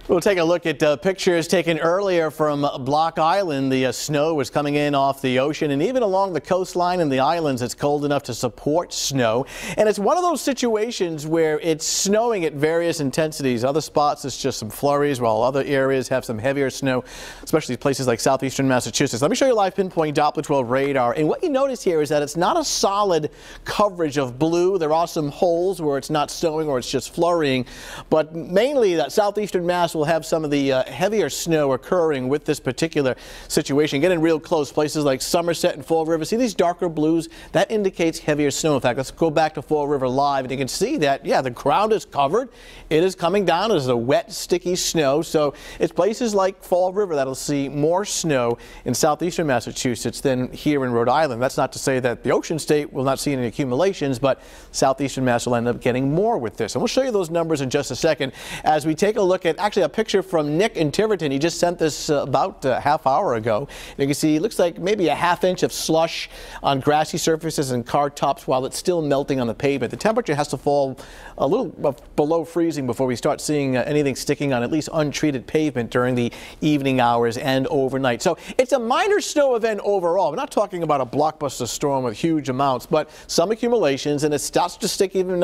We'll take a look at pictures taken earlier from Block Island. The snow was coming in off the ocean, and even along the coastline and the islands, it's cold enough to support snow. And it's one of those situations where it's snowing at various intensities. Other spots, it's just some flurries, while other areas have some heavier snow, especially places like southeastern Massachusetts. Let me show you a live Pinpoint Doppler 12 radar. And what you notice here is that it's not a solid coverage of blue. There are some holes where it's not snowing or it's just flurrying, but mainly that southeastern Mass will have some of the heavier snow occurring with this particular situation. Getting real close, places like Somerset and Fall River. See these darker blues? That indicates heavier snow. In fact, let's go back to Fall River live, and you can see that, yeah, the ground is covered. It is coming down as a wet, sticky snow. So it's places like Fall River that'll see more snow in southeastern Massachusetts than here in Rhode Island. That's not to say that the Ocean State will not see any accumulations, but southeastern Mass will end up getting more with this. And we'll show you those numbers in just a second as we take a look at actually a picture from Nick in Tiverton. He just sent this about a half hour ago. You can see it looks like maybe a ½ inch of slush on grassy surfaces and car tops while it's still melting on the pavement. The temperature has to fall a little below freezing before we start seeing anything sticking on at least untreated pavement during the evening hours and overnight. So it's a minor snow event overall. We're not talking about a blockbuster storm with huge amounts, but some accumulations, and it starts to stick even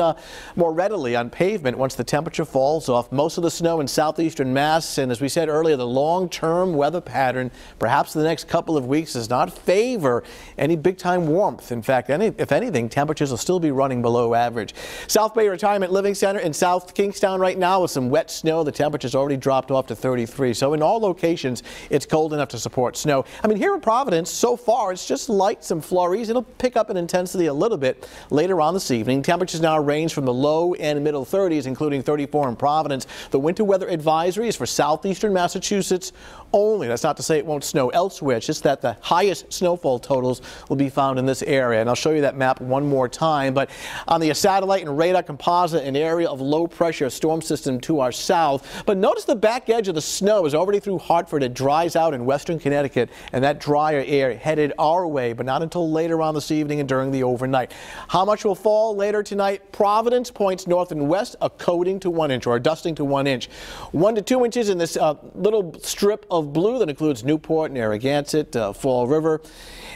more readily on pavement once the temperature falls off. Most of the snow in southeastern Mass, and as we said earlier, the long-term weather pattern, perhaps the next couple of weeks, does not favor any big-time warmth. In fact, if anything, temperatures will still be running below average. South Bay Retirement Living Center in South Kingstown right now with some wet snow. The temperature's already dropped off to 33. So in all locations, it's cold enough to support snow. I mean, here in Providence, so far, it's just light, some flurries. It'll pick up in intensity a little bit later on this evening. Temperatures now range from the low and middle 30s, including 34 in Providence. The winter weather advisory is for southeastern Massachusetts only. That's not to say it won't snow elsewhere. It's just that the highest snowfall totals will be found in this area. And I'll show you that map one more time. But on the satellite and radar composite, an area of low pressure storm system to our south. But notice the back edge of the snow is already through Hartford. It dries out in western Connecticut, and that drier air headed our way, but not until later on this evening and during the overnight. How much will fall later tonight? Providence points north and west, a coating to 1 inch or a dusting to 1 inch. 1 to 2 inches in this little strip of blue that includes Newport, Narragansett, Fall River,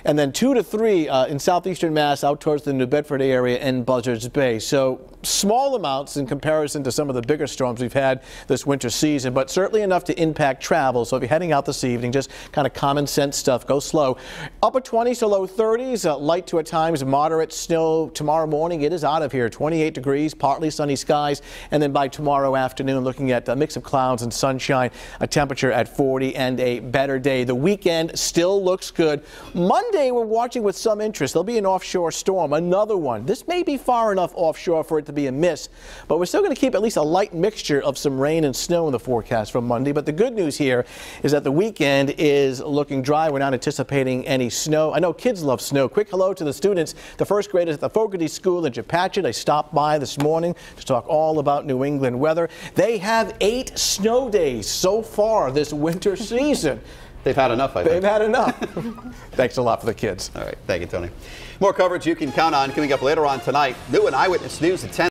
and then 2 to 3 in southeastern Mass out towards the New Bedford area and Buzzards Bay. So small amounts in comparison to some of the bigger storms we've had this winter season, but certainly enough to impact travel. So if you're heading out this evening, just kind of common sense stuff, go slow. Upper 20s to low 30s, light to at times moderate snow tomorrow morning. It is out of here, 28 degrees, partly sunny skies, and then by tomorrow afternoon, looking at a mix of clouds and sunshine, a temperature at 40 and a better day. The weekend still looks good. Monday, we're watching with some interest. There'll be an offshore storm, another one. This may be far enough offshore for it to be a miss, but we're still going to keep at least a light mixture of some rain and snow in the forecast for Monday. But the good news here is that the weekend is looking dry. We're not anticipating any snow. I know kids love snow. Quick hello to the students, the first graders at the Fogarty School in Japatchit. I stopped by this morning to talk all about New England weather. They have 8 snow days so far this winter season. They've had enough, I think. They've had enough. Thanks a lot for the kids. All right. Thank you, Tony. More coverage you can count on coming up later on tonight. New and Eyewitness News at 10.